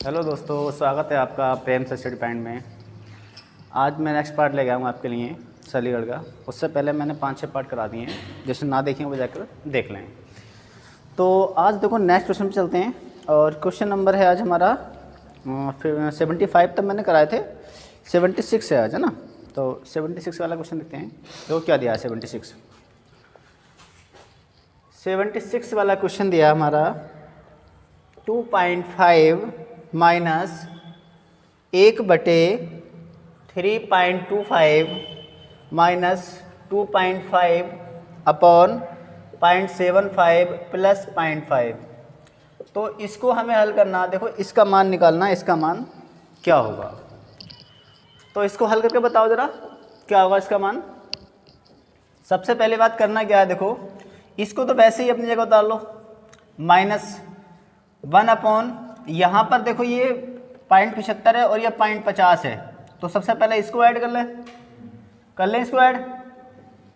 Hello दोस्तों, स्वागत है आपका प्रेम से स्टडी पॉइंट में। आज मैं नेक्स्ट पार्ट ले गया हूँ आपके लिए चंडीगढ़ का। उससे पहले मैंने 5-6 पार्ट करा दिए हैं, जिससे ना देखें वो जाकर देख लें। तो आज देखो नेक्स्ट क्वेश्चन पे चलते हैं। और क्वेश्चन नंबर है आज हमारा 75 तक मैंने कराए थे, 76 है आज, है ना। तो 76 वाला क्वेश्चन देखते हैं। तो क्या दिया है 76 वाला क्वेश्चन दिया हमारा 2.5 माइनस 1/3.25 माइनस 2.5 अपॉन 0.75 प्लस 0.5। तो इसको हमें हल करना। देखो इसका मान निकालना, इसका मान क्या होगा। तो इसको हल करके बताओ ज़रा क्या होगा इसका मान। सबसे पहले बात करना क्या है, देखो इसको तो वैसे ही अपनी जगह उतार लो। -1 अपॉन, यहाँ पर देखो ये 0.75 है और ये 0.50 है। तो सबसे पहले इसको ऐड कर लें इसको ऐड।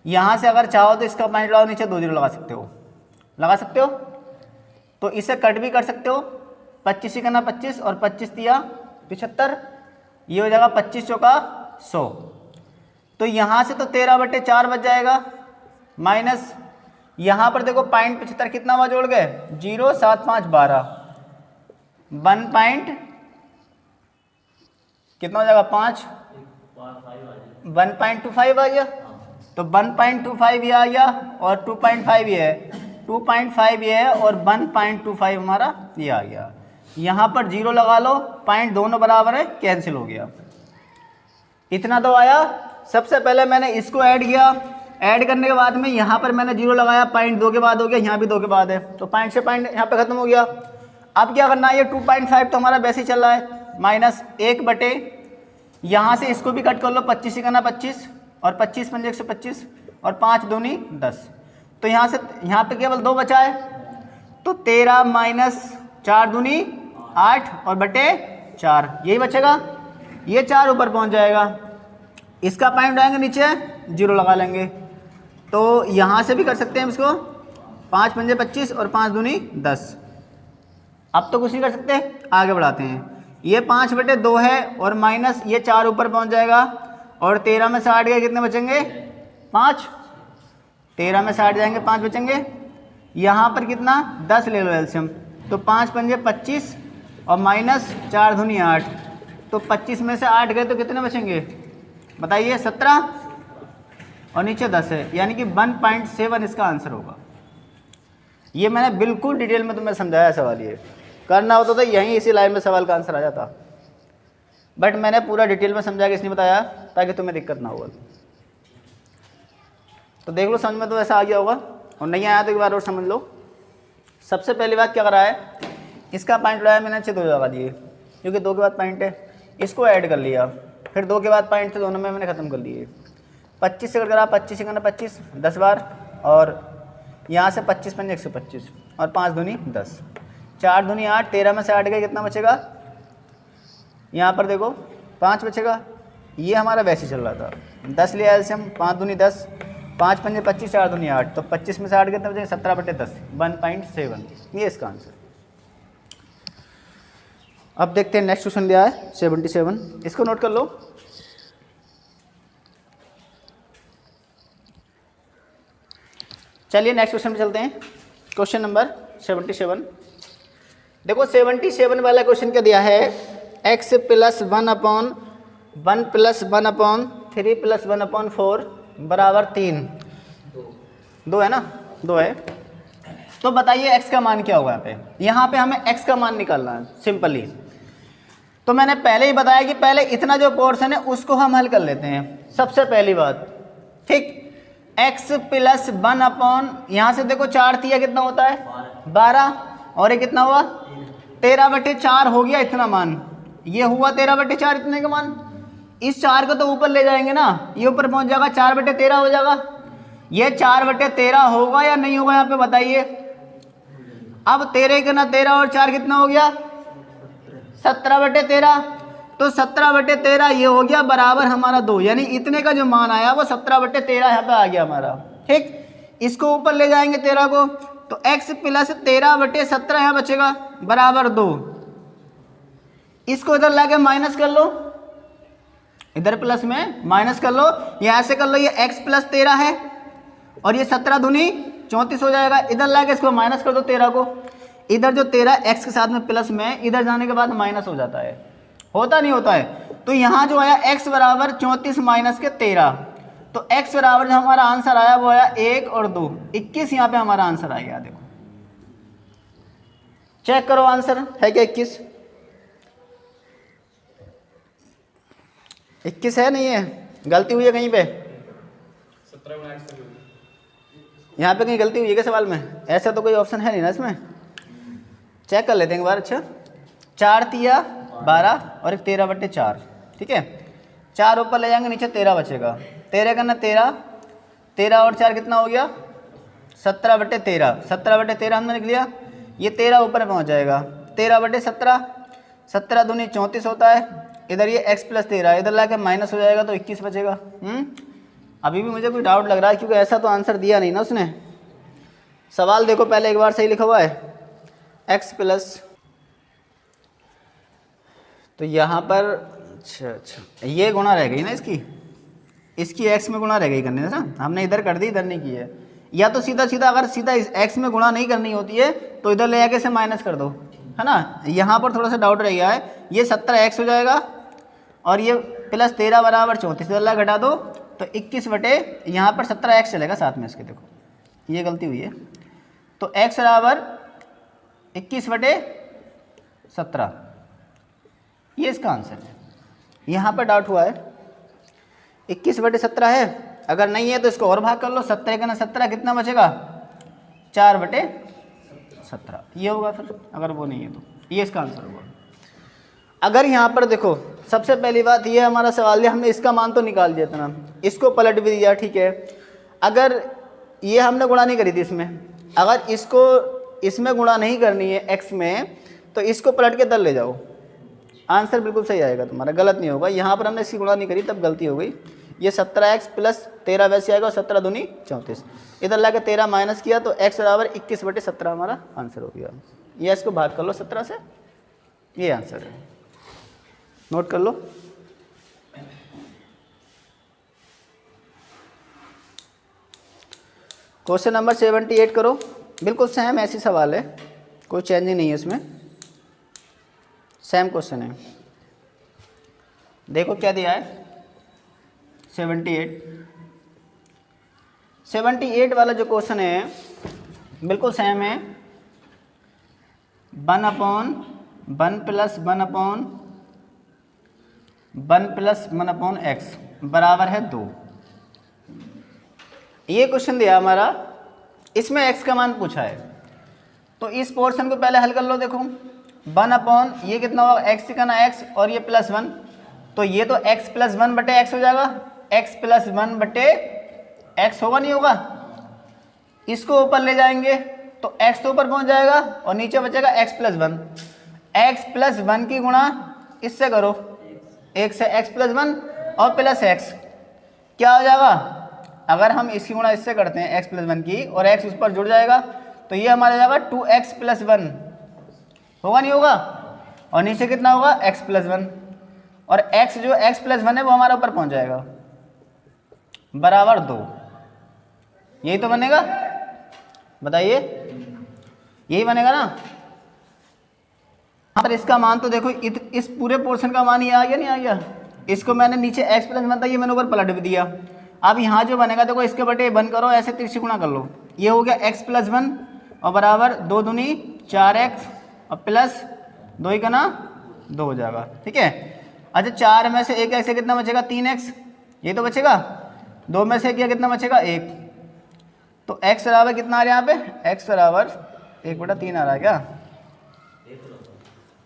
यहाँ से अगर चाहो तो इसका पॉइंट लगाओ, नीचे 2 0 लगा सकते हो। तो इसे कट भी कर सकते हो। 25 ही करना 25 और 25 दिया 75, ये हो जाएगा 25 चौका 100। तो यहाँ से तो 13/4 बच जाएगा। माइनस यहाँ पर देखो 0.75 कितना हुआ जोड़ गए, 0 7 5 12, 1 कितना हो जाएगा 5, 1.25 आ गया। तो 1.25 ये आ गया और 2.5 ये है, 2.5 ये है और 1.25 हमारा ये आ गया। यहाँ पर 0 लगा लो, पॉइंट दोनों बराबर है, कैंसिल हो गया। इतना तो आया। सबसे पहले मैंने इसको ऐड किया, ऐड करने के बाद में यहाँ पर मैंने 0 लगाया, पॉइंट 2 के बाद हो गया, यहाँ भी 2 के बाद है, तो पॉइंट से पॉइंट यहाँ पे खत्म हो गया। अब क्या करना है, ये 2.5 तो हमारा वैसे ही चल रहा है, माइनस 1/, यहाँ से इसको भी कट कर लो, 25 ही करना 25 और 25 पंजे 125 और 5 दूनी 10। तो यहाँ से यहाँ पे केवल 2 बचा है, तो 13 माइनस 4 दूनी 8 और बटे 4 यही बचेगा। ये 4 ऊपर पहुँच जाएगा, इसका पॉइंट उठाएंगे नीचे 0 लगा लेंगे। तो यहाँ से भी कर सकते हैं इसको, 5 पंजे 25 और 5 दूनी 10। अब तो कुछ नहीं कर सकते, आगे बढ़ाते हैं। ये 5/2 है और माइनस ये 4 ऊपर पहुँच जाएगा और 13 में से 8 गए, कितने बचेंगे 5। 13 में से 8 जाएंगे, 5 बचेंगे। यहाँ पर कितना 10 ले लो एलसीएम, तो 5 पंजे 25 और माइनस 4 दूनी 8, तो 25 में से 8 गए तो कितने बचेंगे बताइए, 17 और नीचे 10 है, यानी कि 1.7 इसका आंसर होगा। ये मैंने बिल्कुल डिटेल में तुम्हें समझाया सवाल। ये करना होता तो यहीं इसी लाइन में सवाल का आंसर आ जाता, बट मैंने पूरा डिटेल में समझा के इसलिए बताया ताकि तुम्हें दिक्कत ना हो। तो देख लो, समझ में तो ऐसा आ गया होगा, और नहीं आया तो एक बार और समझ लो। सबसे पहली बात क्या करा है, इसका पॉइंट लगाया मैंने, अच्छे 2 लगा दिए क्योंकि 2 के बाद पॉइंट है। इसको ऐड कर लिया, फिर 2 के बाद पॉइंट थे, दोनों में मैंने ख़त्म कर लिए। 25 से करा 25 करना 25 10 बार, और यहाँ से 25 पंजे 125 और 5 दूनी 10, 4 दूनी 8, 13 में से 8 गए, कितना बचेगा यहाँ पर देखो 5 बचेगा। ये हमारा वैसे चल रहा था, 10 लिया एलसीएम, 5 दूनी 10, 5 पंजे 25, 4 दूनी 8, तो 25 में से 8 कितने बचेंगे, 17/10, 1.7, ये इसका आंसर। अब देखते हैं नेक्स्ट क्वेश्चन दिया है 77, इसको नोट कर लो। चलिए नेक्स्ट क्वेश्चन पे चलते हैं। Question number 77। देखो 77 वाला क्वेश्चन क्या दिया है, x + 1 अपॉन 1 + 1 अपॉन 3 + 1 अपॉन 4 बराबर 3। 2 है ना, 2 है। तो बताइए x का मान क्या होगा। यहाँ पे हमें x का मान निकालना है सिंपली। तो मैंने पहले ही बताया कि पहले इतना जो पोर्शन है उसको हम हल कर लेते हैं। सबसे पहली बात, ठीक, x + 1 अपॉन, यहाँ से देखो 4 तिया कितना होता है 12, और ये कितना हुआ 13/4 हो गया इतना मान। ये हुआ 13/4 इतने का मान। इस 4 को तो ऊपर ले जाएंगे ना, ये ऊपर पहुँच जाएगा, 4/13 हो जाएगा। ये 4/13 होगा या नहीं होगा यहाँ पे बताइए। अब 13 करना 13 और 4 कितना हो गया 17/13, तो 17/13 ये हो गया बराबर हमारा 2, यानी इतने का जो मान आया वो 17/13 यहाँ पे आ गया हमारा। ठीक, इसको ऊपर ले जाएंगे 13 को, तो x + 13/17 यहाँ बचेगा बराबर 2। इसको इधर लाके माइनस कर लो, इधर प्लस में माइनस कर लो, ये ऐसे कर लो, ये x प्लस 13 है और ये 17 दूनी 34 हो जाएगा। इधर लाके इसको माइनस कर दो 13 को, इधर जो 13 x के साथ में प्लस में, इधर जाने के बाद माइनस हो जाता है, होता नहीं होता है। तो यहाँ जो आया x बराबर 34 माइनस के 13, तो x बराबर जो हमारा आंसर आया वो आया 1 और 2, 21 यहाँ पे हमारा आंसर आ गया। देखो चेक करो आंसर है क्या 21? 21 है नहीं है? गलती हुई है कहीं पे? यहाँ पे कहीं गलती हुई है क्या सवाल में? ऐसा तो कोई ऑप्शन है नहीं ना इसमें, चेक कर लेते हैं एक बार। अच्छा 4 तिया 12 और एक 13/4, ठीक है। 4 ऊपर ले जाएंगे, नीचे 13 बचेगा, 13 करना 13, 13 और 4 कितना हो गया 17/13, 17/13 हमने लिख लिया। ये 13 ऊपर पहुँच जाएगा, 13/17, 17 दूनी 34 होता है। इधर ये x प्लस 13, इधर ला के माइनस हो जाएगा तो 21 बचेगा। अभी भी मुझे कोई डाउट लग रहा है क्योंकि ऐसा तो आंसर दिया नहीं ना उसने। सवाल देखो पहले एक बार सही लिखा हुआ है, x प्लस, तो यहाँ पर अच्छा ये गुणा रह गई ना इसकी x में गुणा रह गई करने ना, हमने इधर कर दी, इधर नहीं की है। या तो सीधा सीधा अगर सीधा इस x में गुणा नहीं करनी होती है तो इधर ले आके से माइनस कर दो, है ना। यहाँ पर थोड़ा सा डाउट रह गया है। ये 17x हो जाएगा और ये प्लस 13 बराबर 34, इधर घटा दो तो 21 बटे यहाँ पर 17x चलेगा साथ में इसके, देखो ये गलती हुई है। तो x बराबर 21/17, ये इसका आंसर है। यहाँ पर डाउट हुआ है 21/17 है, अगर नहीं है तो इसको और भाग कर लो, 17 का 17 कितना बचेगा 4/17, ये होगा फिर। अगर वो नहीं है तो ये इसका आंसर होगा। अगर यहाँ पर देखो सबसे पहली बात ये हमारा सवाल है, हमने इसका मान तो निकाल दिया था ना, इसको पलट भी दिया, ठीक है। अगर ये हमने गुणा नहीं करी थी इसमें, अगर इसको इसमें गुणा नहीं करनी है x में तो इसको पलट के इधर ले जाओ, आंसर बिल्कुल सही आएगा तुम्हारा, गलत नहीं होगा। यहाँ पर हमने इसकी गुणा नहीं करी तब गलती हो गई। ये 17x प्लस 13 वैसे आएगा और 17 दूनी 34, इधर ला के 13 माइनस किया तो x बराबर 21/17 हमारा आंसर हो गया। ये इसको भाग कर लो 17 से, ये आंसर है, नोट कर लो। क्वेश्चन नंबर 78 करो, बिल्कुल सेम ऐसी सवाल है, कोई चेंजिंग नहीं है इसमें, सेम क्वेश्चन है। देखो क्या दिया है 78 वाला जो क्वेश्चन है बिल्कुल सेम है। 1/1 प्लस 1/1 x बराबर है 2। ये क्वेश्चन दिया हमारा, इसमें x का मान पूछा है, तो इस पोर्शन को पहले हल कर लो। देखो 1/, ये कितना होगा x का ना x और ये +1, तो ये तो x + 1/x हो जाएगा, x + 1/x होगा नहीं होगा। इसको ऊपर ले जाएंगे तो x तो ऊपर पहुंच जाएगा और नीचे बचेगा x + 1। x + 1 की गुणा इससे करो, 1 से x + 1 और प्लस x, क्या हो जाएगा। अगर हम इसकी गुणा इससे करते हैं x + 1 की और x उस पर जुड़ जाएगा तो ये हमारा जाएगा 2x + 1 होगा नहीं होगा, और नीचे कितना होगा x + 1, और x जो x + 1 है वो हमारा ऊपर पहुंच जाएगा बराबर 2। यही तो बनेगा, बताइए यही बनेगा ना। पर इसका मान तो देखो इस पूरे पोर्शन का मान ये आ गया नहीं आ गया, इसको मैंने नीचे x + 1 था ये मैंने ऊपर पलट भी दिया। अब यहाँ जो बनेगा देखो इसके बटे 1 करो, ऐसे तिरछी गुणा कर लो, ये हो गया x + 1 और बराबर 2 दूनी 4x और प्लस 2 का ना 2 हो जाएगा, ठीक है। अच्छा 4 में से 1 ऐसे कितना बचेगा 3x, ये तो बचेगा। 2 में से किया कितना बचेगा 1, तो x बराबर कितना आ रहा है यहाँ पे, x बराबर 1/3 आ रहा है क्या,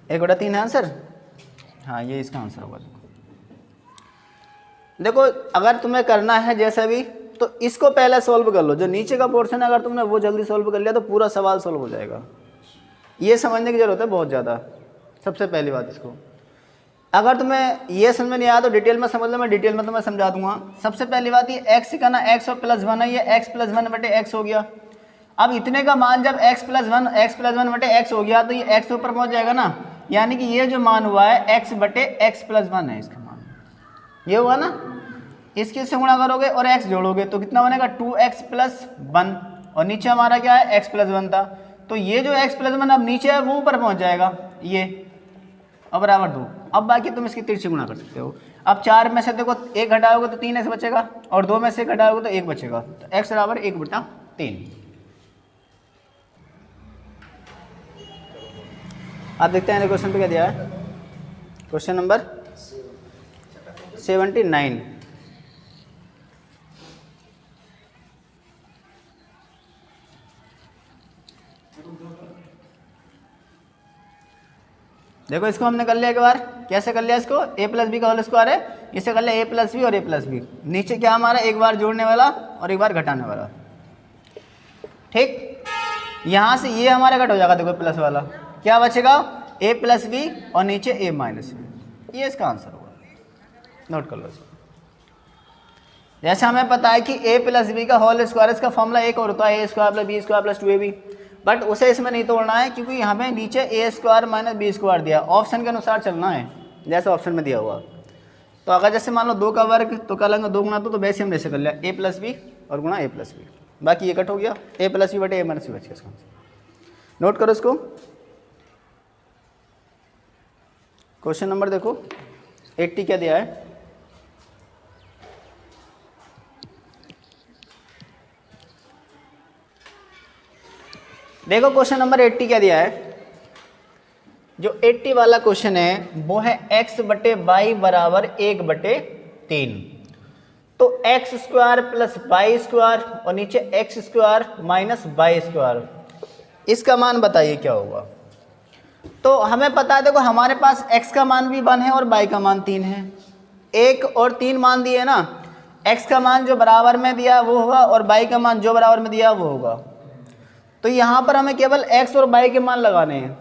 1/3 है आंसर। हाँ ये इसका आंसर होगा। देखो अगर तुम्हें करना है जैसा भी तो इसको पहले सॉल्व कर लो, जो नीचे का पोर्शन है अगर तुमने वो जल्दी सॉल्व कर लिया तो पूरा सवाल सॉल्व हो जाएगा। ये समझने की जरूरत है बहुत ज़्यादा। सबसे पहली बात इसको, अगर तुम्हें ये समझ में नहीं आया तो डिटेल में समझ लो, मैं डिटेल में तुम्हें समझा दूंगा। सबसे पहली बात ये x का ना x और +1 है, ये x + 1/x हो गया। अब इतने का मान जब x + 1/x हो गया तो ये x ऊपर पहुंच जाएगा ना, यानी कि ये जो मान हुआ है x बटे x प्लस 1 है इसका मान, ये हुआ ना। इसके से गुणा करोगे और x जोड़ोगे तो कितना बनेगा 2x प्लस 1, और नीचे हमारा क्या है x प्लस 1 था, तो ये जो x प्लस 1 अब नीचे है वो ऊपर पहुंच जाएगा ये, अब बराबर 2। अब बाकी तुम इसकी तिरछी गुणा कर सकते हो। अब 4 में से देखो 1 घटाओगे तो 3 x बचेगा, और 2 में से घटाओगे तो 1 बचेगा, तो x बराबर 1/3। आप देखते हैं क्वेश्चन पे क्या दिया है, क्वेश्चन नंबर 79। देखो इसको हमने कर लिया एक बार, कैसे कर लिया इसको, a प्लस बी का होल स्क्वायर है, इसे कर लिया a प्लस बी और a प्लस बी। नीचे क्या हमारा एक बार जोड़ने वाला और एक बार घटाने वाला, ठीक। यहाँ से ये हमारा कट हो जाएगा, देखो प्लस वाला क्या बचेगा a प्लस बी और नीचे a माइनस बी, ये इसका आंसर होगा, नोट कर लो इसको। जैसे हमें पता है कि a प्लस बी का होल स्क्वायर, इसका फॉर्मूला एक और होता है a square plus B square plus 2ab, but उसे इसमें नहीं तोड़ना है क्योंकि यहाँ पे नीचे A square minus B square दिया, ऑप्शन के अनुसार चलना है जैसे ऑप्शन में दिया हुआ। तो अगर जैसे मान लो 2 का वर्ग तो क्या लेंगे 2 गुना 2, तो वैसे हमने ऐसे कर लिया a प्लस बी और गुणा a प्लस बी, बाकी ये कट हो गया, a प्लस बी बटे a माइनस बी बच गया इसका आंसर। नोट करो इसको। क्वेश्चन नंबर देखो 80 क्या दिया है, देखो क्वेश्चन नंबर 80 क्या दिया है। जो 80 वाला क्वेश्चन है वो है x बटे वाई बराबर 1/3, तो X square plus Y square और नीचे X square minus Y square, इसका मान बताइए क्या होगा। तो हमें पता है देखो हमारे पास x का मान भी 1 है और y का मान 3 है, 1 और 3 मान दिए ना, x का मान जो बराबर में दिया वो होगा और y का मान जो बराबर में दिया वो होगा। तो यहाँ पर हमें केवल x और y के मान लगाने हैं,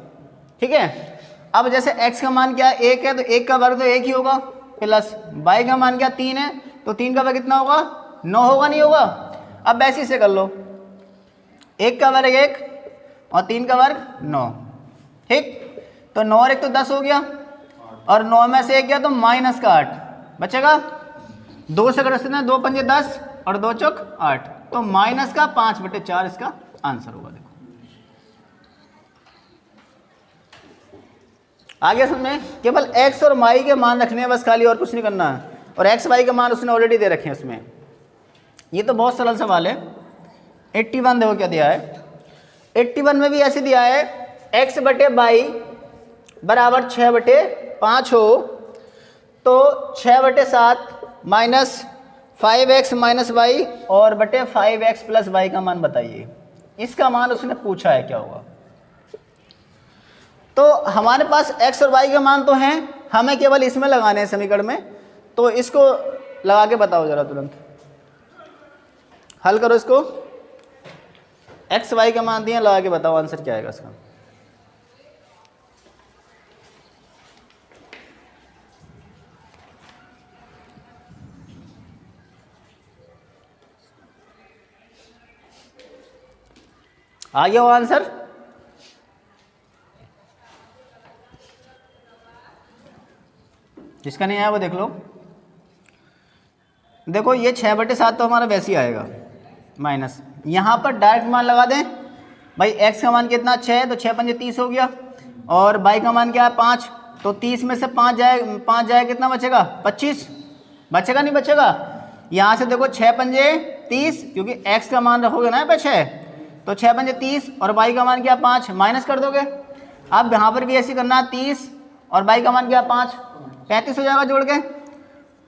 ठीक है। अब जैसे x का मान क्या है 1 है, तो 1 का वर्ग तो 1 ही होगा, प्लस y का मान क्या 3 है, तो 3 का वर्ग कितना होगा 9 होगा, नहीं होगा। अब ऐसे से कर लो, 1 का वर्ग 1 और 3 का वर्ग 9, ठीक। तो 9 और 1 तो 10 हो गया, और 9 में से 1 गया तो माइनस का 8 बचेगा, 2 से कर सकते 2 पंजे 10 और 2 चौक 8, तो माइनस का 5/4 इसका आंसर होगा। देखो आगे समझे, केवल x और y के मान रखने हैं बस खाली, और कुछ नहीं करना है, और x y के मान उसने ऑलरेडी दे रखे हैं उसमें। ये तो बहुत सरल सवाल है। 81 देखो क्या दिया है, 81 में भी ऐसे दिया है x बटे वाई बराबर 6/5 हो, तो 6/7 माइनस 5x माइनस वाई और बटे 5x प्लस वाई का मान बताइए। इसका मान उसने पूछा है क्या होगा। तो हमारे पास x और y के मान तो हैं, हमें केवल इसमें लगाने हैं समीकरण में, तो इसको लगा के बताओ जरा, तुरंत हल करो इसको। x y के मान दिए, लगा के बताओ आंसर क्या आएगा इसका। आ गया वो आंसर। जिसका नहीं आया वो देख लो। देखो ये 6/7 तो हमारा वैसे ही आएगा, माइनस यहाँ पर डायरेक्ट मान लगा दें भाई। x का मान कितना 6 है, तो 6 पंजे 30 हो गया, और y का मान क्या है 5, तो 30 में से 5 जाए कितना बचेगा 25, बचेगा नहीं बचेगा। यहाँ से देखो 6 पंजे 30, क्योंकि x का मान रखोगे ना यहाँ पे 6, तो 6 पंजे 30 और y का मान क्या 5, माइनस कर दोगे। अब यहाँ पर भी ऐसे करना है 30 और y का मान क्या 5, 35 हो जाएगा जोड़ के,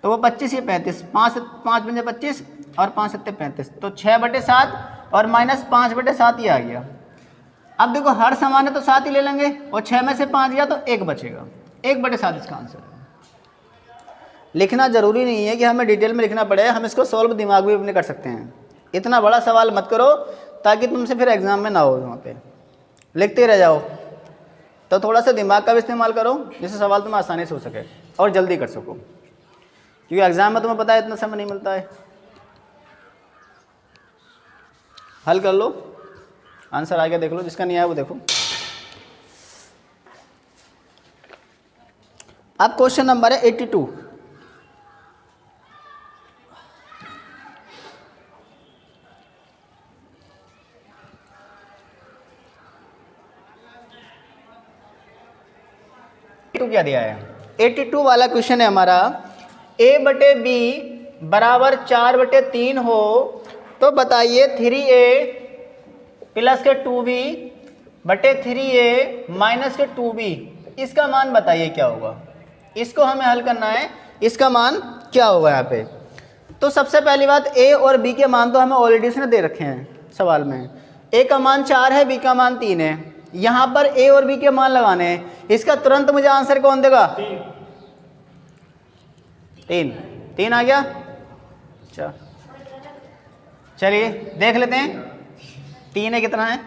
तो वो 25 ये 35, 5 पंजे 25 और 5 सत्ते 35, तो 6/7 और माइनस 5/7 ये आ गया। अब देखो हर समान है तो 7 ही ले लेंगे, और 6 में से 5 गया तो 1 बचेगा, 1/7 इसका आंसर है। लिखना जरूरी नहीं है कि हमें डिटेल में लिखना पड़े, हम इसको सॉल्व दिमाग में अपने कर सकते हैं। इतना बड़ा सवाल मत करो ताकि तुमसे फिर एग्जाम में ना हो, वहाँ पे लिखते रह जाओ। तो थोड़ा सा दिमाग का भी इस्तेमाल करो जिससे सवाल तुम्हें आसानी से हो सके और जल्दी कर सको, क्योंकि एग्जाम में तुम्हें पता है इतना समय नहीं मिलता है। हल कर लो, आंसर आ गया देख लो, जिसका नहीं आया वो देखो। अब क्वेश्चन नंबर है 82। क्या दिया है? 82 वाला क्वेश्चन है हमारा, a/b बराबर 4/3 हो तो बताइए 3a प्लस के 2b बटे 3a माइनस के 2b, इसका मान बताइए क्या होगा। इसको हमें हल करना है, इसका मान क्या होगा यहाँ पे। तो सबसे पहली बात, a और b के मान तो हमें ऑलरेडी उसने दे रखे हैं सवाल में। a का मान 4 है, b का मान 3 है। यहाँ पर a और b के मान लगाने हैं। इसका तुरंत मुझे आंसर कौन देगा? 3 आ गया। अच्छा चलिए देख लेते हैं 3 है कितना है।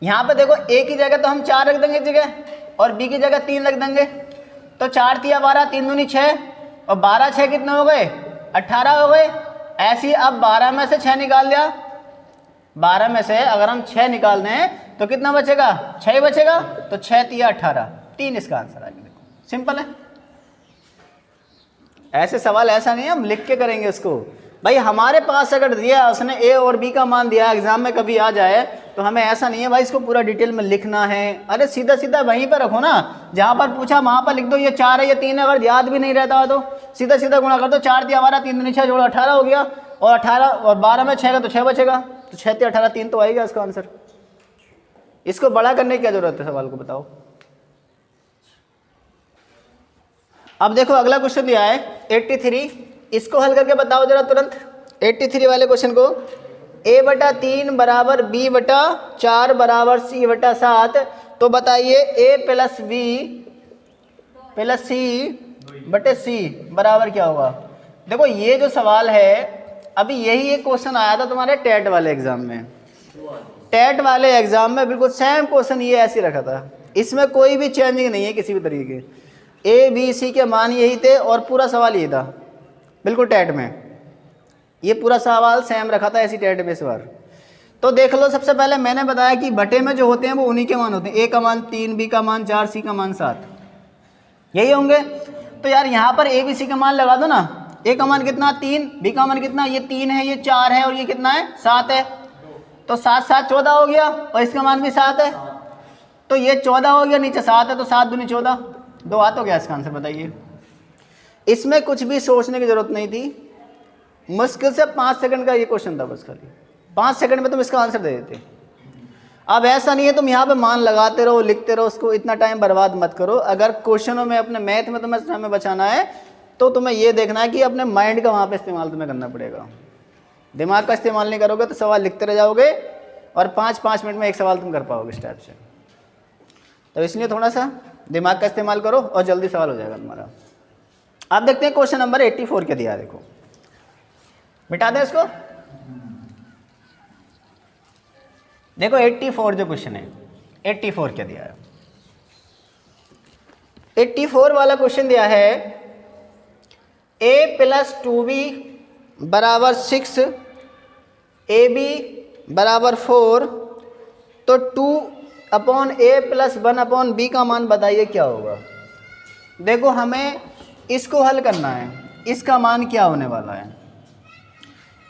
यहाँ पे देखो a की जगह तो हम 4 रख देंगे जगह, और b की जगह 3 रख देंगे। तो 4 तिया 12, 3 दूनी 6, और 12 6 कितने हो गए? 18 हो गए। ऐसे ही अब 12 में से 6 निकाल दिया। 12 में से अगर हम 6 निकाल दें तो कितना बचेगा? 6 बचेगा। तो 6 तिया 18, 3 इसका आंसर आ गया। देखो सिंपल है। ऐसे सवाल ऐसा नहीं है हम लिख के करेंगे इसको। भाई हमारे पास अगर दिया उसने a और b का मान दिया, एग्जाम में कभी आ जाए तो हमें ऐसा नहीं है भाई इसको पूरा डिटेल में लिखना है। अरे सीधा सीधा वहीं पर रखो ना, जहाँ पर पूछा वहाँ पर लिख दो ये 4 है ये 3 है। अगर याद भी नहीं रहता है तो सीधा सीधा गुणा कर दो। 4 तिया 12, 3 दूनी 6 जोड़ो 18 हो गया। और 18 और 12 में 6 का तो 6 बचेगा। तो 6 तिया 18, 3 तो आएगा इसका आंसर। इसको बड़ा करने की क्या जरूरत है सवाल को, बताओ। अब देखो अगला क्वेश्चन दिया है 83, इसको हल करके बताओ जरा तुरंत। 83 वाले क्वेश्चन को, a/3 बराबर b/4 बराबर c/7, तो बताइए a plus b plus c बटे c बराबर क्या होगा। देखो ये जो सवाल है अभी यही एक क्वेश्चन आया था तुम्हारे टेट वाले एग्जाम में। टेट वाले एग्जाम में बिल्कुल सेम क्वेश्चन ये ऐसे रखा था, इसमें कोई भी चेंजिंग नहीं है किसी भी तरीके। ए बी सी के मान यही थे और पूरा सवाल यही था बिल्कुल टेट में। ये पूरा सवाल सेम रखा था ऐसी टेट में इस बार। तो देख लो, सबसे पहले मैंने बताया कि बटे में जो होते हैं वो उन्हीं के मान होते हैं। ए का मान 3, बी का मान 4, सी का मान 7, यही होंगे। तो यार यहाँ पर ए बी सी का मान लगा दो ना। ए का मान कितना? 3, बी का मान कितना? ये 3 है, ये 4 है, और ये कितना है? 7 है। तो 7 7 14 हो गया, और इसका मान भी 7 है। तो ये 14 हो गया, नीचे 7 है, तो 7 दूनी 14, 2 आ तो गया इसका आंसर। बताइए, इसमें कुछ भी सोचने की जरूरत नहीं थी। मुश्किल से 5 सेकंड का ये क्वेश्चन था बस, खाली 5 सेकंड में तुम इसका आंसर दे देते। अब ऐसा नहीं है तुम यहाँ पे मान लगाते रहो, लिखते रहो, उसको इतना टाइम बर्बाद मत करो। अगर क्वेश्चनों में अपने मैथ में तुम्हें समय बचाना है तो तुम्हें ये देखना है कि अपने माइंड का वहाँ पे इस्तेमाल तुम्हें करना पड़ेगा। दिमाग का इस्तेमाल नहीं करोगे तो सवाल लिखते रह जाओगे और 5-5 मिनट में एक सवाल तुम कर पाओगे इस टाइप से। तो इसलिए थोड़ा सा दिमाग का इस्तेमाल करो और जल्दी सवाल हो जाएगा तुम्हारा। आप देखते हैं क्वेश्चन नंबर 84 क्या दिया है। देखो मिटा दें इसको। देखो 84 जो क्वेश्चन है, 84 क्या दिया है। 84 वाला क्वेश्चन दिया है a प्लस 2b बराबर 6, ab बराबर 4, तो 2/a प्लस 1/b का मान बताइए क्या होगा। देखो हमें इसको हल करना है, इसका मान क्या होने वाला है।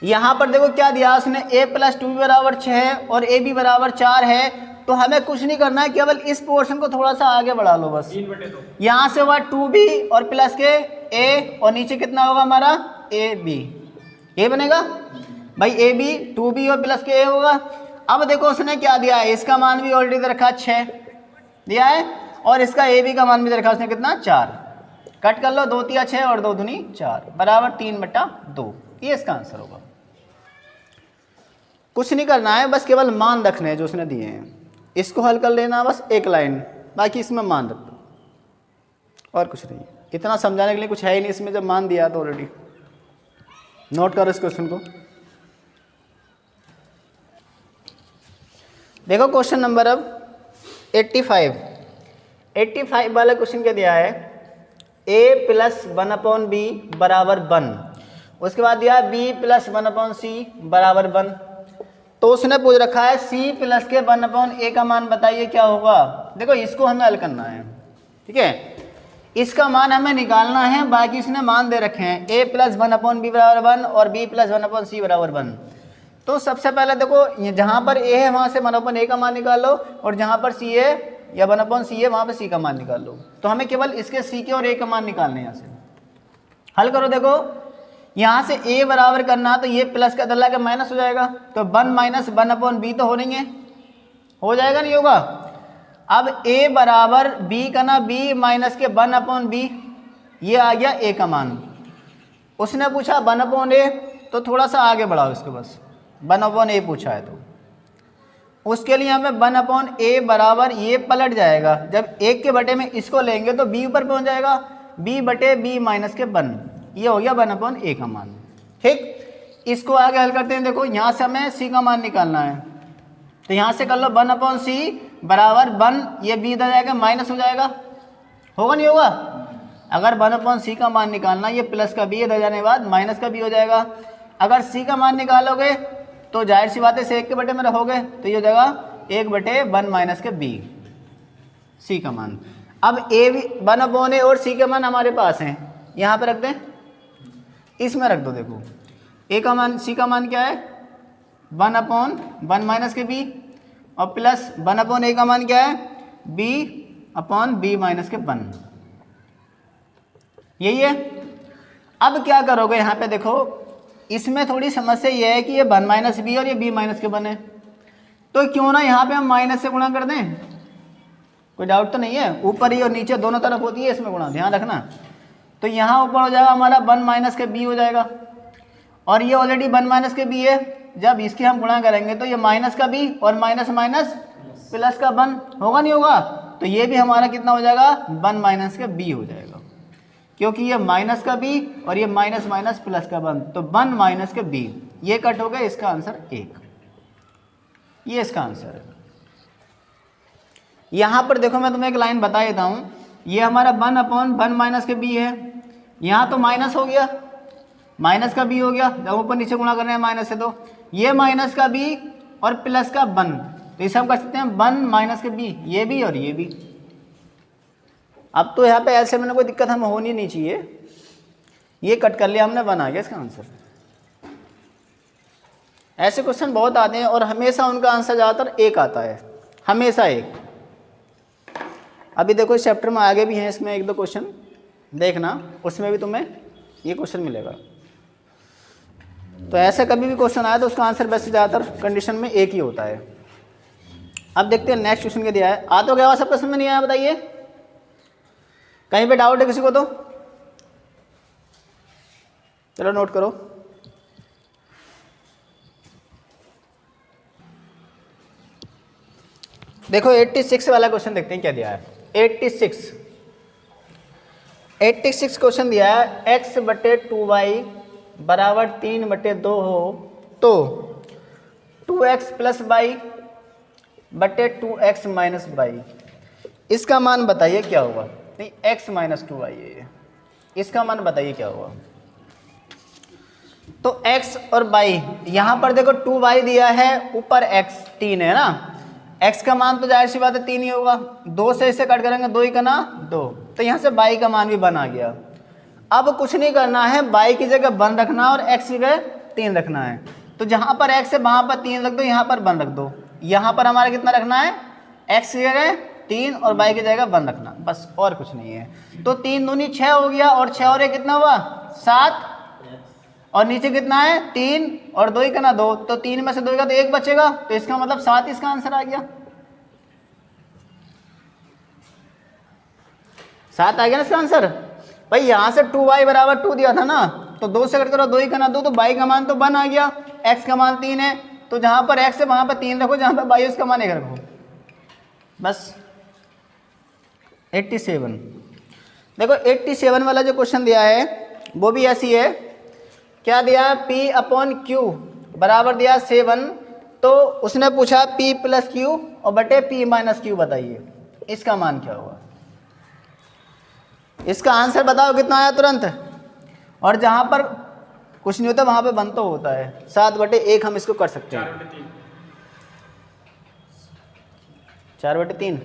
यहाँ पर देखो क्या दिया उसने, a प्लस 2b बराबर 6 और ab बराबर 4 है। तो हमें कुछ नहीं करना है, केवल इस पोर्शन को थोड़ा सा आगे बढ़ा लो बस। यहाँ से हुआ 2b और प्लस के a, और नीचे कितना होगा हमारा ab, ये बनेगा भाई ab 2b और प्लस के a होगा। अब देखो उसने क्या दिया है, इसका मान भी ऑलरेडी दे रखा 6 दिया है, और इसका ab का मान भी दे रखा उसने कितना 4। कट कर लो, 2 तिया 6 और 2 दूनी 4 बराबर 3/2, ये इसका आंसर होगा। कुछ नहीं करना है, बस केवल मान रखने हैं जो उसने दिए हैं, इसको हल कर लेना बस एक लाइन, बाकी इसमें मान रख दो और कुछ नहीं। इतना समझाने के लिए कुछ है ही नहीं इसमें, जब मान दिया तो ऑलरेडी। नोट करो इस क्वेश्चन को। देखो क्वेश्चन नंबर अब 85 वाला क्वेश्चन क्या दिया है, a प्लस 1/b बराबर 1, उसके बाद दिया b प्लस 1/c बराबर 1। तो उसने पूछ रखा है c प्लस के 1/a का मान बताइए क्या होगा। देखो इसको हमें हल करना है, ठीक है। इसका मान हमें निकालना है, बाकी इसने मान दे रखे हैं a प्लस 1/b बराबर 1 और b प्लस 1/c बराबर 1। तो सबसे पहले देखो जहाँ पर a है वहाँ से 1/a का मान निकाल लो, और जहाँ पर c है या 1/c है वहाँ पर c का मान निकाल लो। तो हमें केवल इसके c के और a का मान निकालने हैं। यहाँ से हल करो, देखो यहाँ से a बराबर करना तो ये प्लस का दल्ला का माइनस हो जाएगा, तो 1 माइनस 1/b तो हो नहीं है, हो जाएगा नहीं होगा। अब a बराबर b का ना b माइनस के 1/b, ये आ गया a का मान। उसने पूछा 1/a, तो थोड़ा सा आगे बढ़ाओ इसको, बस 1/a पूछा है तो उसके लिए हमें 1/a बराबर ये पलट जाएगा, जब 1 के बटे में इसको लेंगे तो b ऊपर पहुंच जाएगा, b बटे b माइनस के 1, ये हो गया 1/a का मान। ठीक, इसको आगे हल करते हैं। देखो यहाँ से हमें c का मान निकालना है, तो यहाँ से कर लो 1/c बराबर 1, ये b इधर जाएगा माइनस हो जाएगा, होगा नहीं होगा। अगर 1/c का मान निकालना, ये प्लस का b इधर जाने के बाद माइनस का b हो जाएगा। अगर c का मान निकालोगे तो जाहिर सी बात है से 1 के बटे में रखोगे तो ये हो जाएगा 1/1 माइनस के b, c का मान। अब a भी 1/a और c का मान हमारे पास हैं, यहाँ पे रख दें, इसमें रख दो। देखो a का मान, c का मान क्या है 1/1 माइनस के b, और प्लस 1/a का मान क्या है b/b माइनस के 1, यही है। अब क्या करोगे यहाँ पे देखो, इसमें थोड़ी समस्या ये है कि ये 1 माइनस बी और ये b माइनस के 1 है, तो क्यों ना यहाँ पे हम माइनस से गुणा कर दें, कोई डाउट तो नहीं है। ऊपर ही और नीचे दोनों तरफ होती है इसमें गुणा, ध्यान रखना। तो यहाँ ऊपर हो जाएगा हमारा 1 माइनस के b हो जाएगा, और ये ऑलरेडी 1 माइनस के b है, जब इसकी हम गुणा करेंगे तो ये माइनस का b और माइनस माइनस प्लस का 1, होगा नहीं होगा। तो ये भी हमारा कितना हो जाएगा 1 माइनस के b हो जाएगा, क्योंकि ये माइनस का b और ये माइनस माइनस प्लस का 1, तो 1 माइनस के b, ये कट हो गया, इसका आंसर 1, ये इसका आंसर है। यहाँ पर देखो मैं तुम्हें एक लाइन बता देता हूँ, ये हमारा 1/1 माइनस के b है, यहाँ तो माइनस हो गया, माइनस का b हो गया, जब ऊपर नीचे गुणा कर रहे हैं माइनस से, तो ये माइनस का b और प्लस का 1, तो इसे हम कर सकते हैं 1 माइनस के b, ये भी और ये भी। अब तो यहाँ पे ऐसे मैंने कोई दिक्कत हमें होनी नहीं चाहिए, ये कट कर लिया हमने, 1 आ गया इसका आंसर। ऐसे क्वेश्चन बहुत आते हैं और हमेशा उनका आंसर ज़्यादातर 1 आता है, हमेशा 1। अभी देखो इस चैप्टर में आगे भी हैं, इसमें 1-2 क्वेश्चन देखना, उसमें भी तुम्हें ये क्वेश्चन मिलेगा। तो ऐसा कभी भी क्वेश्चन आया तो उसका आंसर वैसे ज़्यादातर कंडीशन में 1 ही होता है। अब देखते हैं नेक्स्ट क्वेश्चन क्या दिया है। आ तो गया हुआ, सब क्वेश्चन में नहीं आया बताइए, कहीं पे डाउट है किसी को तो चलो नोट करो। देखो 86 वाला क्वेश्चन देखते हैं क्या दिया है। 86 क्वेश्चन दिया है, x/2y बराबर 3/2 हो तो 2x प्लस y बटे 2x माइनस y, इसका मान बताइए क्या होगा। नहीं, x माइनस 2y है, इसका मान बताइए क्या होगा। तो x और y, यहाँ पर देखो 2y दिया है, ऊपर x 3 है ना, x का मान तो जाहिर सी बात है 3 ही होगा, 2 से इसे कट करेंगे 2 ही का ना 2, तो यहाँ से y का मान भी 1 आ गया। अब कुछ नहीं करना है, y की जगह 1 रखना और x की जगह 3 रखना है। तो जहाँ पर x है वहाँ पर 3 रख दो, यहाँ पर 1 रख दो। यहाँ पर हमारा कितना रखना है, x की जगह 3 और y की जगह 1 रखना, बस और कुछ नहीं है। तो 3 दूनी 6 हो गया, और 6 और 1 कितना हुआ 7, और नीचे कितना है 3 और 2 ही का ना 2, तो 3 में से 2 का तो 1 बचेगा, तो इसका मतलब 7 इसका आंसर आ गया। 7 आ गया ना इसका आंसर। भाई यहाँ से 2y बराबर 2 दिया था ना, तो 2 से कट करो 2 ही का ना 2, तो y का मान तो 1 आ गया, x का मान 3 है, तो जहाँ पर x है वहाँ पर 3 रखो, जहाँ पर y उसका मान 1 रखो, बस। 87 देखो 87 वाला जो क्वेश्चन दिया है वो भी ऐसी है, क्या दिया P/Q बराबर दिया 7, तो उसने पूछा P प्लस Q और बटे P माइनस Q बताइए, इसका मान क्या होगा। इसका आंसर बताओ कितना आया तुरंत, और जहाँ पर कुछ नहीं होता वहाँ पे 1 तो होता है, 7/1 हम इसको कर सकते हैं, 4/3।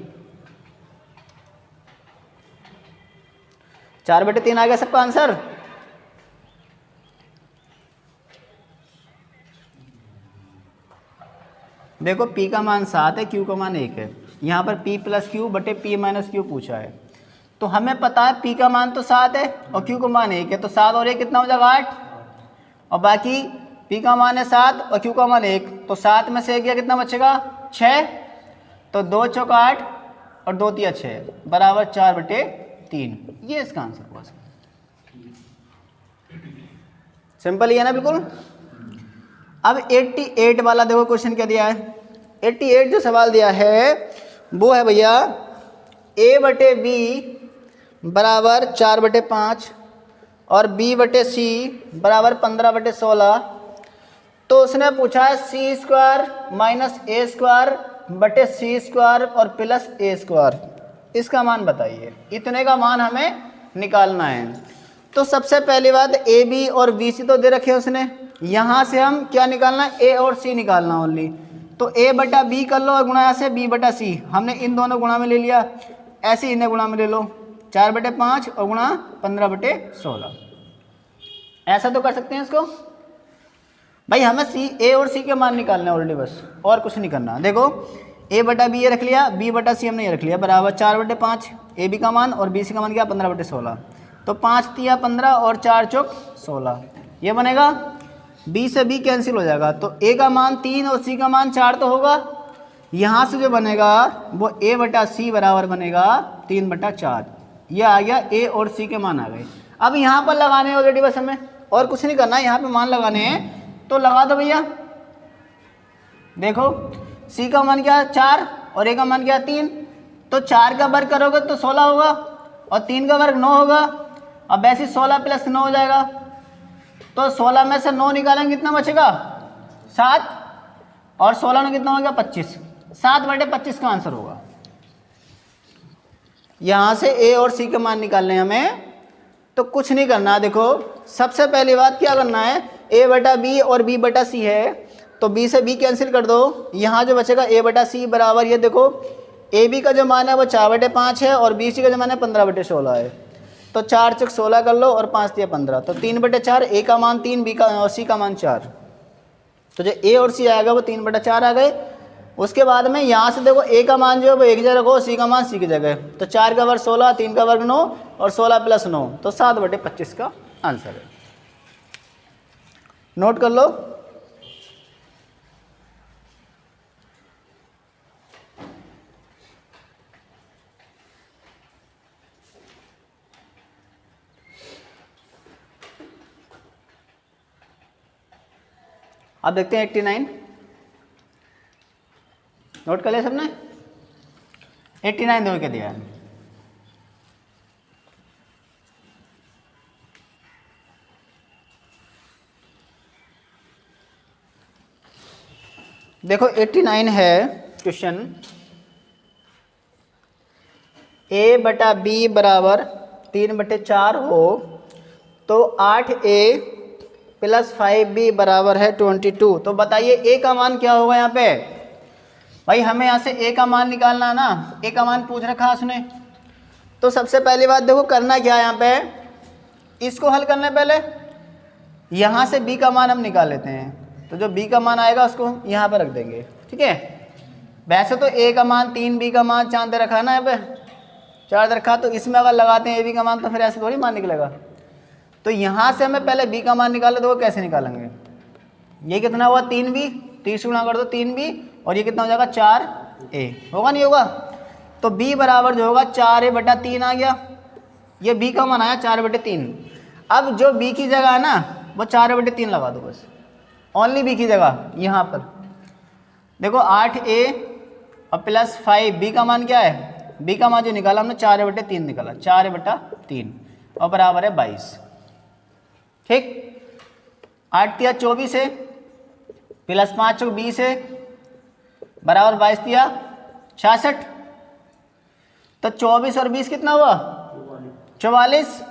4/3 आ गया सबका आंसर। देखो P का मान 7 है, Q का मान 1 है। यहाँ पर P + Q बटे P - Q पूछा है, तो हमें पता है P का मान तो 7 है और Q का मान 1 है, तो 7 और 1 कितना हो जाएगा 8, और बाकी P का मान है 7 और Q का मान 1, तो 7 में से 1 गया कितना बचेगा 6, तो 2 चौका 8 और 2 तिया 6 बराबर 4/3। ये इसका आंसर हुआ। सिंपल ही है ना बिल्कुल। अब 88 वाला देखो क्वेश्चन क्या दिया है। 88 जो सवाल दिया है वो है भैया A/B बराबर 4/5 और B/C बराबर 15/16। तो उसने पूछा है C² - A² बटे C² और प्लस A²। इसका मान बताइए। इतने का मान हमें निकालना है। तो सबसे पहली बात AB और BC तो दे रखे उसने, यहाँ से हम क्या निकालना है A और C निकालना ओनली। तो A/B कर लो और गुणा ऐसे B/C, हमने इन दोनों गुणा में ले लिया, ऐसे इन्हें गुणा में ले लो 4/5 और गुणा 15/16। ऐसा तो कर सकते हैं इसको भाई। हमें A और C के मान निकालने ऑलरेडी बस, और कुछ नहीं करना। देखो A/B ये रख लिया, B/C हमने ये रख लिया बराबर 4/5 AB का मान और BC का मान क्या 15/16। तो 5 तिया 15 और 4 चौक 16, ये बनेगा। B से B कैंसिल हो जाएगा, तो A का मान 3 और C का मान 4 तो होगा। यहाँ से जो बनेगा वो A/C बराबर बनेगा 3/4। ये आ गया A और C के मान आ गए। अब यहाँ पर लगाने ऑलरेडी बस हमें, और कुछ नहीं करना है। यहाँ पे मान लगाने हैं तो लगा दो भैया। देखो C का मान क्या है 4 और A का मान क्या है 3, तो 4 का वर्ग करोगे तो 16 होगा और 3 का वर्ग 9 होगा। अब वैसे 16 + 9 हो जाएगा, तो 16 में से 9 निकालेंगे कितना बचेगा 7, और 16 में कितना हो गया 25। 7/25 का आंसर होगा। यहाँ से A और C के मान निकालने हैं हमें, तो कुछ नहीं करना। देखो सबसे पहली बात क्या करना है, A/B और B/C है, तो B से B कैंसिल कर दो। यहाँ जो बचेगा A/C बराबर, ये देखो AB का जो मान है वो 4/5 है और BC का जो मान है 15/16 है। तो 4 चौक 16 कर लो और 5 तिया 15, तो 3/4। A का मान 3, B का और C का मान 4, तो जो A और C आएगा वो 3/4 आ गए। उसके बाद में यहाँ से देखो A का मान जो है वो एक जगह रखो, C का मान C की जगह। तो 4 का वर्ग 16, 3 का वर्ग 9 और 16 + 9, तो 7/25 का आंसर है। नोट कर लो। अब देखते हैं 89। नोट कर लिया सबने। 89 देखो क्या दिया है। देखो 89 है क्वेश्चन, A/B बराबर 3/4 हो तो 8A + 5B बराबर है 22। तो बताइए A का मान क्या होगा यहाँ पे भाई। हमें यहाँ से A का मान निकालना है ना, A का मान पूछ रखा है उसने। तो सबसे पहली बात देखो करना क्या है यहाँ पे, इसको हल करने पहले यहाँ से B का मान हम निकाल लेते हैं। तो जो B का मान आएगा उसको यहाँ पर रख देंगे, ठीक है। वैसे तो A का मान 3, B का मान 4 दे रखा है ना, यहाँ पे 4 दे रखा, तो इसमें अगर लगाते हैं AB का मान तो फिर ऐसे थोड़ी मान निकलेगा। तो यहाँ से हमें पहले B का मान निकाले, तो वो कैसे निकालेंगे। ये कितना हुआ 3B, 30 गुणा कर दो 3B, और ये कितना हो जाएगा 4A, होगा नहीं होगा। तो B बराबर जो होगा 4A/3 आ गया। ये B का मान आया 4/3। अब जो B की जगह है ना वो 4/3 लगा दो बस, ओनली B की जगह। यहाँ पर देखो 8A और प्लस 5B का मान क्या है, B का मान जो निकाला हमने 4/3 निकाला, 4/3 और बराबर है 22। ठीक, 8 तिया 24 है प्लस 5 चौक 20 है बराबर 22 तिया 66। तो 24 और 20 कितना हुआ 44।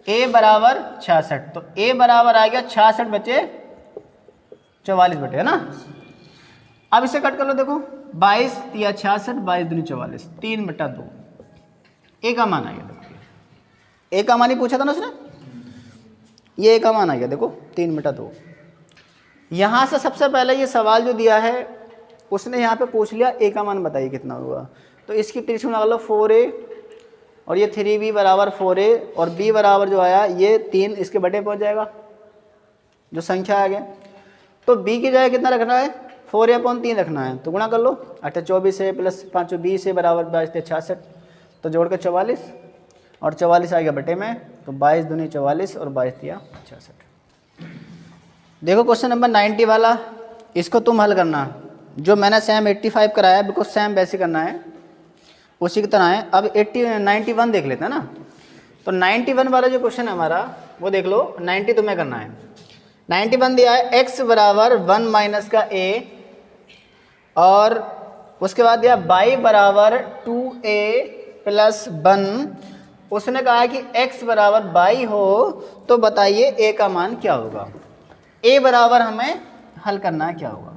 A बराबर 66, तो A बराबर आ गया 66 बचे 44 बटे, है ना। अब इसे कट कर लो। देखो 22 तिया 66, 22 दूनी 44, 3/2 A का मान आ गया। ए का मान ही पूछा था ना उसने, ये ए का मान आ गया, देखो 3 बटा 2। यहाँ से सबसे पहले ये सवाल जो दिया है उसने यहाँ पे पूछ लिया ए का मान बताइए कितना होगा, तो इसकी ट्रिक्स लगा लो 4a और ये 3b बराबर 4a और b बराबर जो आया ये 3 इसके बटे पहुँच जाएगा जो संख्या आ गया। तो b की जगह कितना रखना है, 4a/3 रखना है, तो गुणा कर लो, 8 24 है प्लस 5 20 है बराबर 22 66, तो जोड़ के 44 और 44 आ गया बटे में, तो 22 दूनी 44 और 22 दिया 66। देखो क्वेश्चन नंबर 90 वाला, इसको तुम हल करना, जो मैंने सेम 85 कराया बिल्कुल सेम वैसे करना है, उसी की तरह है। अब 91 देख लेते हैं ना, तो 91 वाला जो क्वेश्चन है हमारा वो देख लो, 90 तुम्हें करना है। 91 दिया है x बराबर 1 माइनस का a और उसके बाद दिया y बराबर 2a प्लस 1। उसने कहा है कि x बराबर y हो तो बताइए a का मान क्या होगा। a बराबर हमें हल करना है, क्या होगा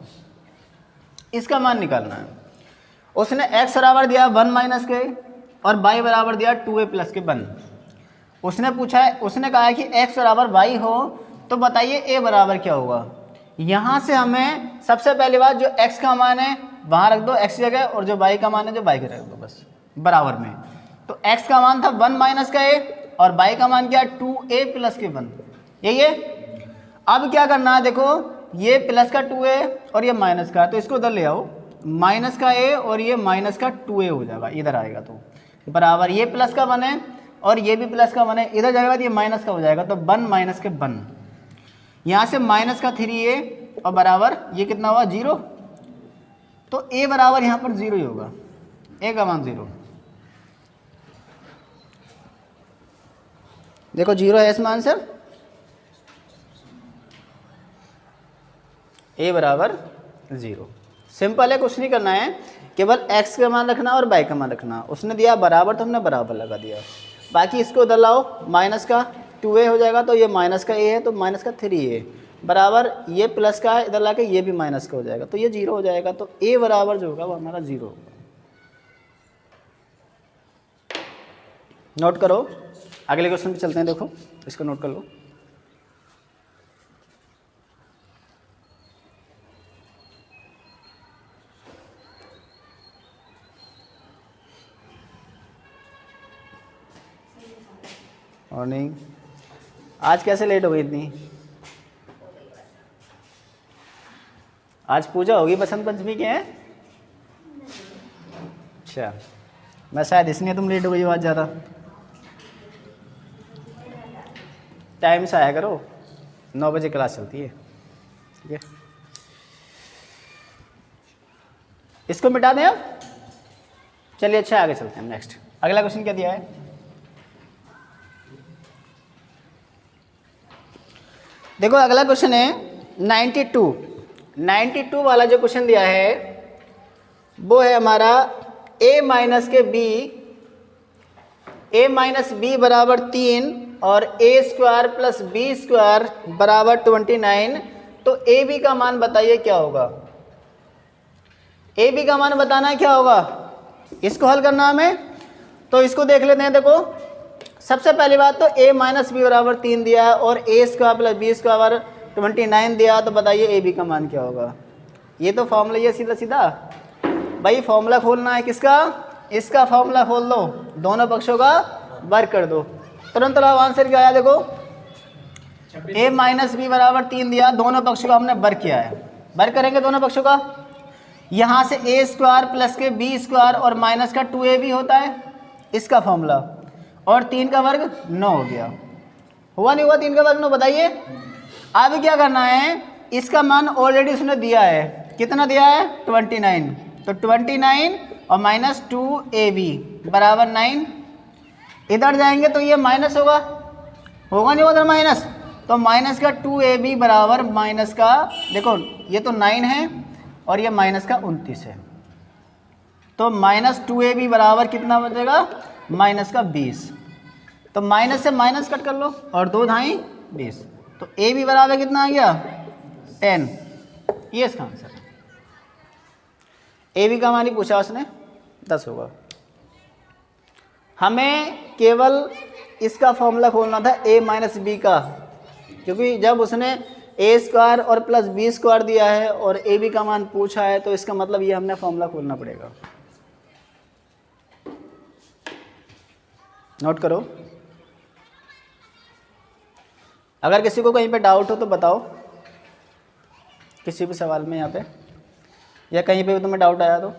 इसका मान निकालना है। उसने x बराबर दिया 1 माइनस के और y बराबर दिया 2a प्लस के 1। उसने पूछा है, उसने कहा है कि x बराबर y हो तो बताइए a बराबर क्या होगा। यहाँ से हमें सबसे पहली बात जो x का मान है वहाँ रख दो x की जगह, और जो y का मान है जो y की रख दो बस बराबर में। तो x का मान था 1 माइनस का a और y का मान क्या 2a प्लस के 1, यही है। अब क्या करना है, देखो ये प्लस का 2a और ये माइनस का, तो इसको उधर ले आओ, माइनस का a और ये माइनस का 2a हो जाएगा, इधर आएगा तो बराबर ये प्लस का 1 है और ये भी प्लस का 1 है, इधर जाएगा तो ये माइनस का हो जाएगा, तो 1 माइनस के 1, यहाँ से माइनस का 3a और बराबर ये कितना हुआ 0, तो a बराबर यहाँ पर 0 ही होगा, a का मान 0। देखो 0 है इसमें आंसर, a बराबर 0। सिंपल है, कुछ नहीं करना है, केवल x का मान रखना और y का मान रखना। उसने दिया बराबर तो हमने बराबर लगा दिया, बाकी इसको उधर लाओ, माइनस का 2a हो जाएगा तो ये माइनस का a है तो माइनस का 3a बराबर ये प्लस का है, इधर लाके ये भी माइनस का हो जाएगा तो ये 0 हो जाएगा, तो a बराबर जो होगा वो हमारा 0 होगा। नोट करो, अगले क्वेश्चन पे चलते हैं, देखो इसको नोट कर लो। मॉर्निंग, आज कैसे लेट हो गई इतनी? आज पूजा होगी बसंत पंचमी के हैं? अच्छा, मैं शायद इसलिए तुम लेट हो गई हो आज ज़्यादा। टाइम से आया करो, 9 बजे क्लास चलती है, ठीक है। इसको मिटा दें अब, चलिए अच्छा आगे चलते हैं। नेक्स्ट अगला क्वेश्चन क्या दिया है, देखो अगला क्वेश्चन है 92 वाला जो क्वेश्चन दिया है वो है हमारा a माइनस के b, a माइनस b बराबर 3 और a square plus b square बराबर 29, तो a b का मान बताइए क्या होगा। a b का मान बताना है क्या होगा, इसको हल करना हमें, तो इसको देख लेते हैं। देखो सबसे पहली बात तो a माइनस बी बराबर 3 दिया है और a square plus b square 29 दिया, तो बताइए a b का मान क्या होगा। ये तो फॉर्मूला ये सीधा सीधा भाई, फॉर्मूला खोलना है किसका, इसका फॉर्मूला खोल दो, दोनों पक्षों का वर्ग कर दो, तुरंत आंसर क्या आया। देखो a माइनस बी बराबर 3 दिया, दोनों पक्षों का हमने वर्ग किया है, वर्ग करेंगे दोनों पक्षों का, यहाँ से a स्क्वायर प्लस के b स्क्वायर और माइनस का 2a भी होता है इसका फॉर्मूला, और 3 का वर्ग 9 हो गया, हुआ नहीं हुआ 3 का वर्ग 9, बताइए। अब क्या करना है, इसका मान ऑलरेडी उसने दिया है, कितना दिया है 29, तो 29 और माइनस 2ab बराबर 9, इधर जाएंगे तो ये माइनस होगा, होगा नहीं उधर माइनस, तो माइनस का 2ab बराबर माइनस का, देखो ये तो 9 है और ये माइनस का 29 है, तो माइनस 2ab बराबर कितना बचेगा, माइनस का 20, तो माइनस से माइनस कट कर लो और 2 ढाई 20, तो a भी बराबर कितना आ गया 10, ये इसका आंसर है। a भी का मान ही पूछा उसने 10 होगा, हमें केवल इसका फॉर्मूला खोलना था a माइनस बी का, क्योंकि जब उसने ए स्क्वायर और प्लस बी स्क्वायर दिया है और ए बी का मान पूछा है तो इसका मतलब ये हमने फॉर्मूला खोलना पड़ेगा। नोट करो। अगर किसी को कहीं पे डाउट हो तो बताओ, किसी भी सवाल में यहाँ पे या कहीं पे भी तुम्हें डाउट आया तो।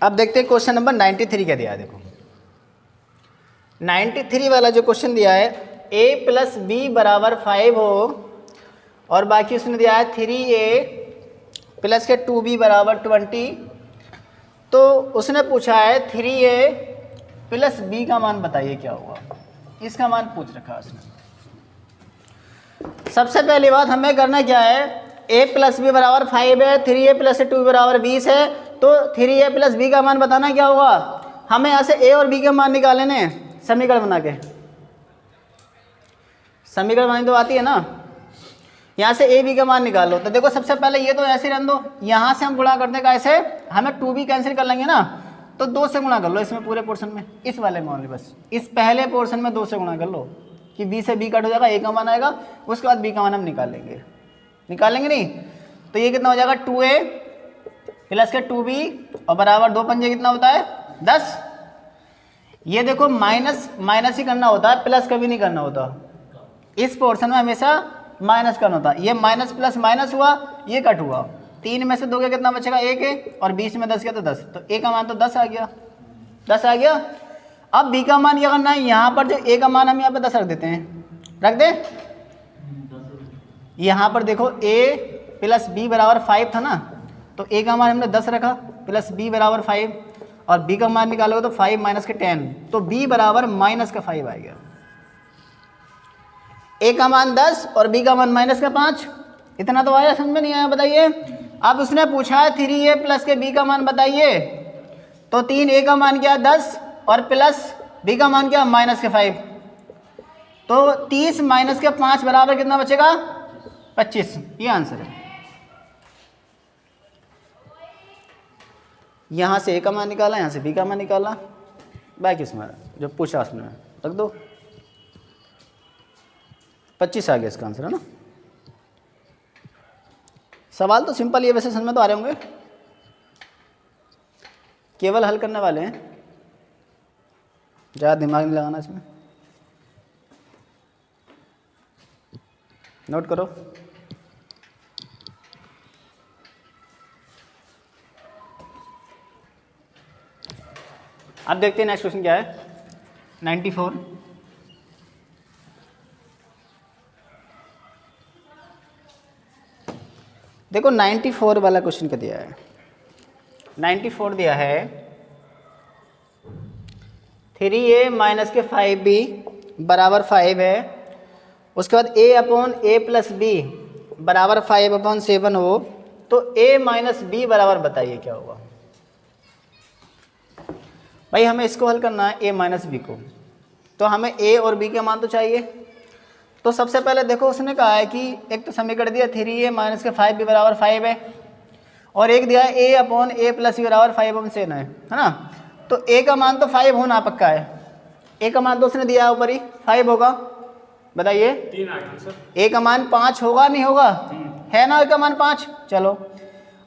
अब देखते हैं क्वेश्चन नंबर 93 क्या दिया है। देखो 93 वाला जो क्वेश्चन दिया है, a प्लस बी बराबर 5 हो और बाकी उसने दिया है 3a प्लस के 2b बराबर 20, तो उसने पूछा है 3a प्लस b का मान बताइए क्या होगा। इसका मान पूछ रखा है उसने। सबसे पहली बात हमें करना क्या है, a प्लस बी बराबर 5 है, 3a प्लस 2b बराबर 20 है, तो 3a प्लस b का मान बताना क्या होगा। हमें यहाँ से a और b के मान निकालने हैं समीकरण बना के। समीकरण बनानी तो आती है ना। यहाँ से a b का मान निकालो। तो देखो सबसे पहले ये तो ऐसे रहने दो, यहाँ से हम गुणा करते हैं कैसे, हमें 2b कैंसिल कर लेंगे ना, तो 2 से गुणा कर लो इसमें पूरे पोर्शन में, इस वाले में ओनली, बस इस पहले पोर्शन में 2 से गुणा कर लो कि b से b कट हो जाएगा, a का मान आएगा, उसके बाद b का मान हम निकालेंगे नहीं। तो ये कितना हो जाएगा 2a प्लस के 2b और बराबर 2 पंजे कितना होता है 10। ये देखो माइनस माइनस ही करना होता है, प्लस कभी नहीं करना होता। इस पोर्शन में हमेशा माइनस करना होता है। ये माइनस प्लस माइनस हुआ, ये कट हुआ, 3 में से 2 का कितना बचेगा 1 है, और 20 में 10 गया तो 10, तो a का मान तो 10 आ गया, 10 आ गया। अब b का मान क्या करना है, यहाँ पर जो a का मान हम यहाँ पर 10 रख देते हैं, रख दे। यहाँ पर देखो a प्लस b बराबर 5 था ना, तो a का मान हमने 10 रखा प्लस b बराबर 5, और b का मान निकालोगे तो 5 माइनस के 10, तो b बराबर माइनस का 5 आएगा। a का मान 10 और b का मान माइनस का 5, इतना तो आया, समझ में नहीं आया बताइए। अब उसने पूछा है 3a प्लस के b का मान बताइए, तो 3a का मान क्या 10 और प्लस b का मान क्या माइनस के 5, तो 30 माइनस के 5 बराबर कितना बचेगा 25, ये आंसर है। यहाँ से a का मान निकाला, यहाँ से b का मान निकाला, बाकी इसमें जो पूछा उसमें रख दो, 25 आ गया इसका आंसर, है ना। सवाल तो सिंपल ही है, वैसे समझ में तो आ रहे होंगे, केवल हल करने वाले हैं, ज़्यादा दिमाग नहीं लगाना इसमें। नोट करो। अब देखते हैं नेक्स्ट क्वेश्चन क्या है, 94। देखो 94 वाला क्वेश्चन क्या दिया है। 94 दिया है 3a माइनस के 5b बराबर 5 है, उसके बाद a upon a plus b बराबर 5 अपॉन 7 हो, तो a माइनस b बराबर बताइए क्या होगा। भाई हमें इसको हल करना है a माइनस b को, तो हमें a और b के मान तो चाहिए। तो सबसे पहले देखो उसने कहा है कि एक तो समीकरण दिया 3a माइनस के 5b बराबर 5 है, और एक दिया है a upon a plus b बराबर 5 अपॉन 7 है ना। तो a का मान तो 5 होना पक्का है, a का मान तो उसने दिया है ऊपर ही 5 होगा, बताइए 3 आ गया सर। a का मान 5 होगा नहीं होगा, है ना a का मान 5। चलो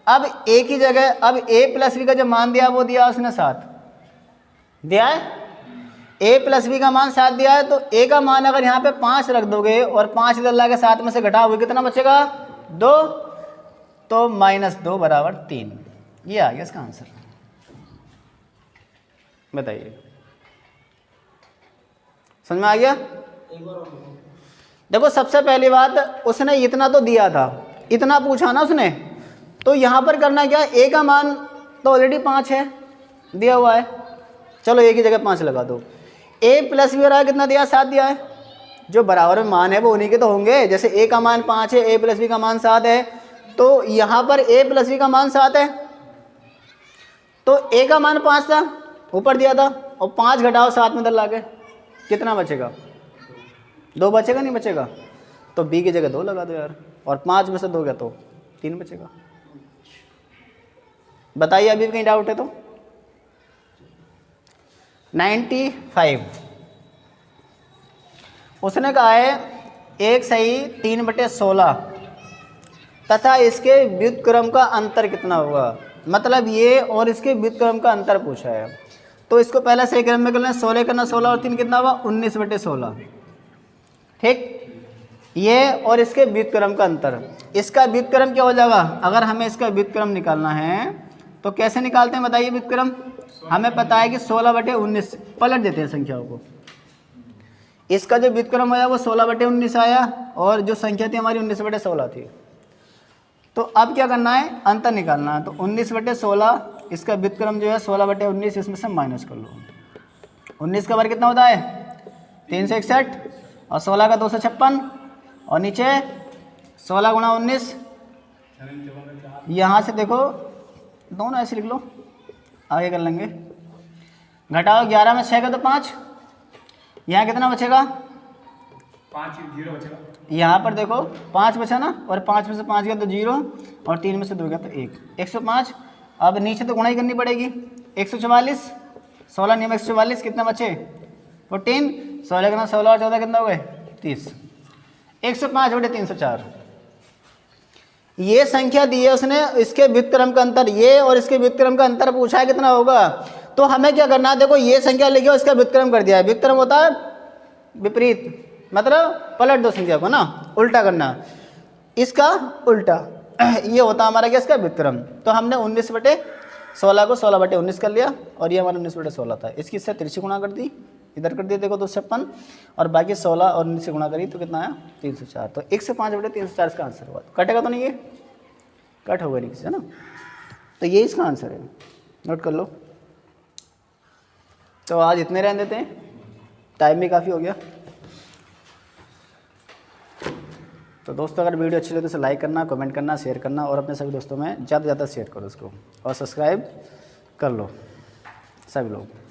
अब a की जगह अब a प्लस b का जो मान दिया वो दिया उसने 7 दिया है, a प्लस b का मान 7 दिया है, तो a का मान अगर यहाँ पे 5 रख दोगे और 5 इधर ला के 7 में से घटाओगे कितना बचेगा 2, तो -2 बराबर 3, ये आ गया इसका आंसर। बताइए समझ में आ गया। देखो सबसे पहली बात उसने इतना तो दिया था, इतना पूछा ना उसने, तो यहाँ पर करना क्या, a का मान तो ऑलरेडी 5 है दिया हुआ है, चलो a की जगह 5 लगा दो। a प्लस b रहा है कितना दिया 7 दिया है, जो बराबर में मान है वो उन्हीं के तो होंगे। जैसे a का मान 5 है, a प्लस b का मान 7 है, तो यहाँ पर a प्लस b का मान 7 है, तो a का मान 5 था ऊपर दिया था, और 5 घटाओ 7 में इधर ला के कितना बचेगा 2 बचेगा नहीं बचेगा, तो b की जगह 2 लगा दो यार। और 5 में से 2 गया तो 3 बचेगा। बताइए अभी भी कहीं डाउट है तो। 95 उसने कहा है 1 सही 3/16 तथा इसके व्युत्क्रम का अंतर कितना होगा। मतलब ये और इसके व्युत्क्रम का अंतर पूछा है, तो इसको पहले सही क्रम में कर लें। 16 करना 16 और 3 कितना हुआ 19/16। ठीक, ये और इसके व्युत्क्रम का अंतर, इसका व्युत्क्रम क्या हो जाएगा। अगर हमें इसका व्युत्क्रम निकालना है तो कैसे निकालते हैं बताइए व्युत्क्रम। हमें पता है कि 16/19, पलट देते हैं संख्याओं को। इसका जो व्युत्क्रम आया वो 16/19 आया और जो संख्या थी हमारी 19/16 थी। तो अब क्या करना है, अंतर निकालना है। तो 19/16 इसका व्युत्क्रम जो है 16/19, इसमें से माइनस कर लो। 19 का वर्ग कितना होता है 361 और 16 का 256 और नीचे 16 गुणा 19। यहाँ से देखो दोनों ऐसे लिख लो, आगे कर लेंगे। घटाओ 11 में 6 का तो 5, यहाँ कितना बचेगा 5 0 बचेगा। यहाँ पर देखो 5 बचा ना, और 5 में से 5 गया तो 0 और 3 में से 2 गया तो 1, 105। अब नीचे तो गुणा ही करनी पड़ेगी। 144 16 नियम 144 कितना बचे 14, 16 कितना 16 और 14 कितना हो गए 30। 105/304 ये संख्या दी है उसने। इसके व्युत्क्रम का अंतर, ये और इसके व्युत्क्रम का अंतर पूछा है कितना होगा। तो हमें क्या करना है, देखो ये संख्या लिखी और इसका व्युत्क्रम कर दिया है। व्युत्क्रम होता है विपरीत, मतलब पलट दो संख्या को ना, उल्टा करना, इसका उल्टा। ये होता हमारा क्या इसका व्युत्क्रम। तो हमने 19/16 को 16/19 कर लिया और ये हमारा 19/16 था। इसकी इससे 3 गुणा कर दी, इधर कर दिया देखो 256 और बाकी 16 और 19 से गुणा करी तो कितना आया 304। तो 105/304 इसका आंसर हुआ। कटेगा तो नहीं, ये कट होगा नहीं किसी, है ना। तो ये इसका आंसर है, नोट कर लो। तो आज इतने रहने देते हैं, टाइम भी काफ़ी हो गया। तो दोस्तों अगर वीडियो अच्छी लगे तो इसे लाइक करना, कमेंट करना, शेयर करना और अपने सभी दोस्तों में ज़्यादा से ज़्यादा शेयर करो इसको, और सब्सक्राइब कर लो सभी लोग।